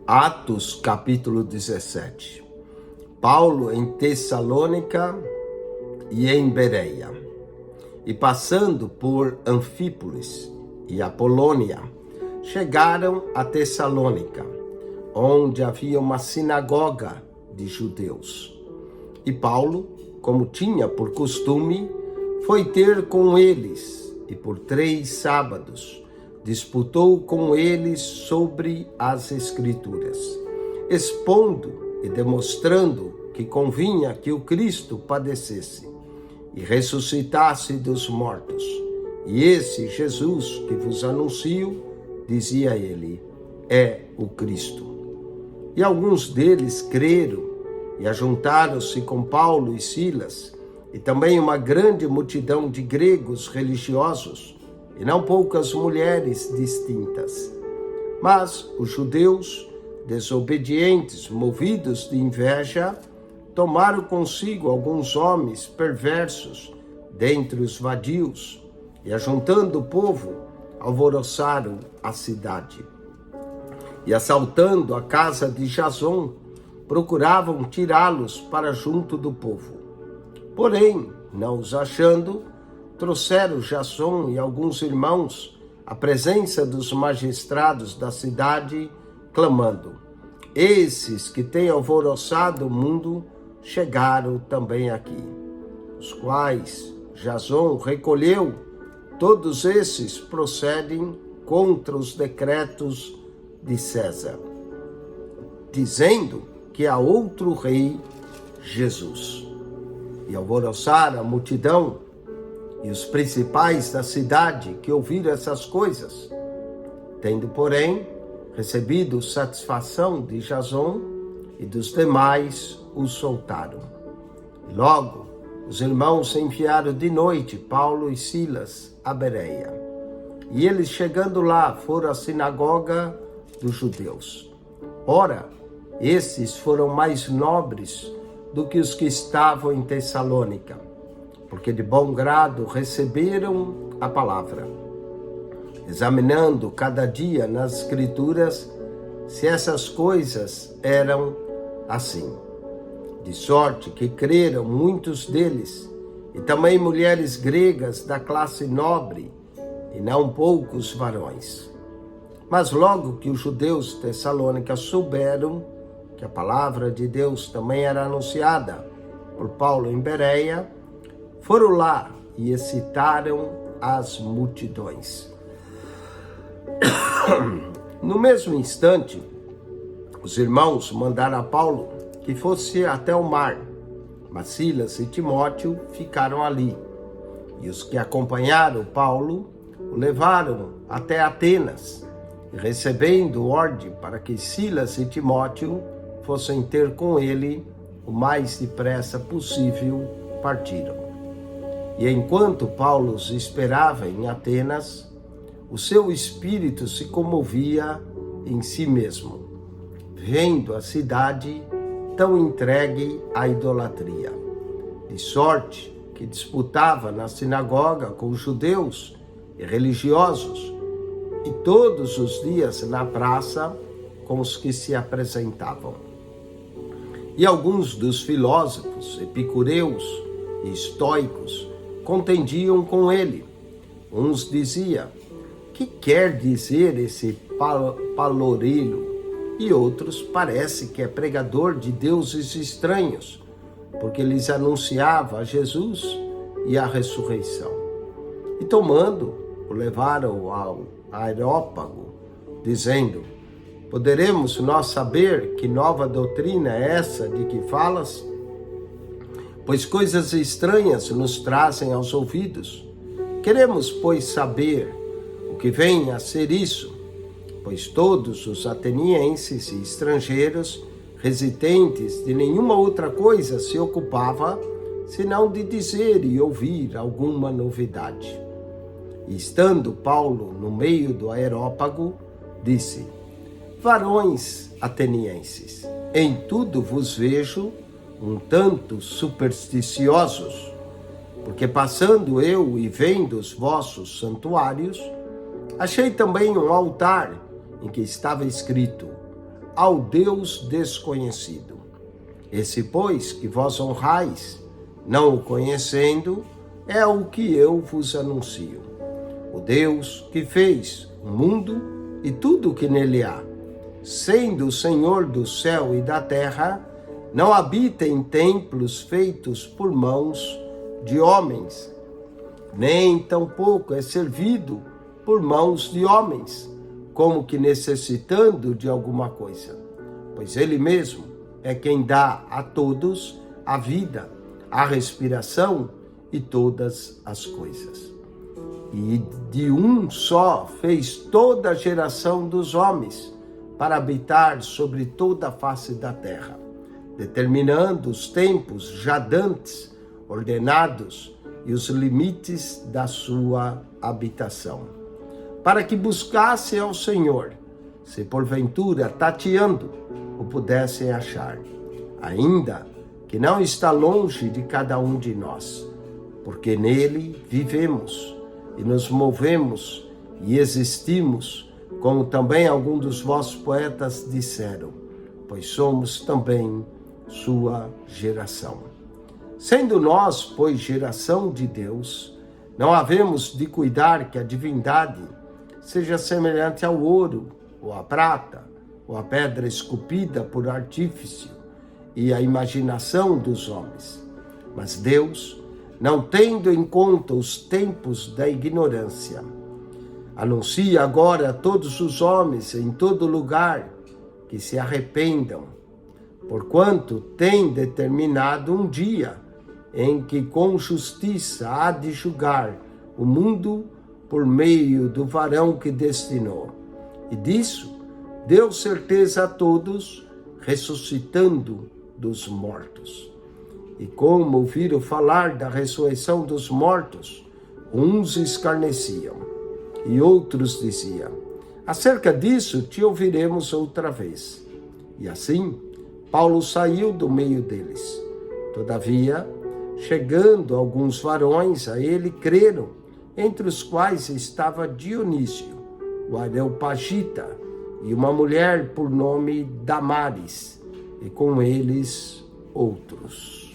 Atos capítulo 17. Paulo em Tessalônica e em Bereia, e passando por Anfípolis e Apolônia, chegaram a Tessalônica, onde havia uma sinagoga de judeus. E Paulo, como tinha por costume, foi ter com eles, e por 3 sábados disputou com eles sobre as Escrituras, expondo e demonstrando que convinha que o Cristo padecesse e ressuscitasse dos mortos. E esse Jesus que vos anuncio, dizia ele, é o Cristo. E alguns deles creram e ajuntaram-se com Paulo e Silas, e também uma grande multidão de gregos religiosos, e não poucas mulheres distintas. Mas os judeus, desobedientes, movidos de inveja, tomaram consigo alguns homens perversos dentre os vadios, e ajuntando o povo, alvoroçaram a cidade. E assaltando a casa de Jason, procuravam tirá-los para junto do povo. Porém, não os achando, trouxeram Jason e alguns irmãos à presença dos magistrados da cidade, clamando: esses que têm alvoroçado o mundo chegaram também aqui. Os quais Jason recolheu. Todos esses procedem contra os decretos de César, dizendo que há outro rei, Jesus. E alvoroçaram a multidão e os principais da cidade que ouviram essas coisas, tendo, porém, recebido satisfação de Jason e dos demais, os soltaram. E logo os irmãos enviaram de noite Paulo e Silas a Bereia. E eles, chegando lá, foram à sinagoga dos judeus. Ora, esses foram mais nobres do que os que estavam em Tessalônica, porque de bom grado receberam a palavra, examinando cada dia nas Escrituras se essas coisas eram assim. De sorte que creram muitos deles, e também mulheres gregas da classe nobre, e não poucos varões. Mas logo que os judeus de Tessalônica souberam que a palavra de Deus também era anunciada por Paulo em Bereia, foram lá e excitaram as multidões. No mesmo instante, os irmãos mandaram a Paulo que fosse até o mar, mas Silas e Timóteo ficaram ali. E os que acompanharam Paulo o levaram até Atenas, e recebendo ordem para que Silas e Timóteo fossem ter com ele, o mais depressa possível partiram. E enquanto Paulo os esperava em Atenas, o seu espírito se comovia em si mesmo, vendo a cidade tão entregue à idolatria, de sorte que disputava na sinagoga com os judeus e religiosos, e todos os dias na praça com os que se apresentavam. E alguns dos filósofos, epicureus e estoicos contendiam com ele. Uns diziam: que quer dizer esse palorilho? E outros parece que é pregador de deuses estranhos, porque lhes anunciava a Jesus e a ressurreição. E tomando, o levaram ao Areópago, dizendo: poderemos nós saber que nova doutrina é essa de que falas? Pois coisas estranhas nos trazem aos ouvidos. Queremos, pois, saber o que vem a ser isso, pois todos os atenienses e estrangeiros, residentes de nenhuma outra coisa se ocupava, senão de dizer e ouvir alguma novidade. E estando Paulo no meio do Areópago, disse: varões atenienses, em tudo vos vejo um tanto supersticiosos, porque passando eu e vendo os vossos santuários, achei também um altar em que estava escrito: ao Deus desconhecido. Esse, pois, que vós honrais, não o conhecendo, é o que eu vos anuncio. O Deus que fez o mundo e tudo o que nele há, sendo o Senhor do céu e da terra, não habita em templos feitos por mãos de homens, nem tampouco é servido por mãos de homens, como que necessitando de alguma coisa, pois ele mesmo é quem dá a todos a vida, a respiração e todas as coisas. E de um só fez toda a geração dos homens, para habitar sobre toda a face da terra, determinando os tempos já dantes, ordenados, e os limites da sua habitação, para que buscassem ao Senhor, se porventura tateando o pudessem achar, ainda que não está longe de cada um de nós, porque nele vivemos e nos movemos e existimos, como também alguns dos vossos poetas disseram, pois somos também sua geração. Sendo nós, pois, geração de Deus, não havemos de cuidar que a divindade seja semelhante ao ouro, ou à prata, ou à pedra esculpida por artífice e a imaginação dos homens. Mas Deus, não tendo em conta os tempos da ignorância, anuncia agora a todos os homens em todo lugar que se arrependam, porquanto tem determinado um dia em que com justiça há de julgar o mundo por meio do varão que destinou. E disso deu certeza a todos, ressuscitando dos mortos. E como ouviram falar da ressurreição dos mortos, uns escarneciam e outros diziam: acerca disso te ouviremos outra vez. E assim, Paulo saiu do meio deles. Todavia, chegando alguns varões a ele, creram, entre os quais estava Dionísio, o Areopagita, e uma mulher por nome Damaris, e com eles outros.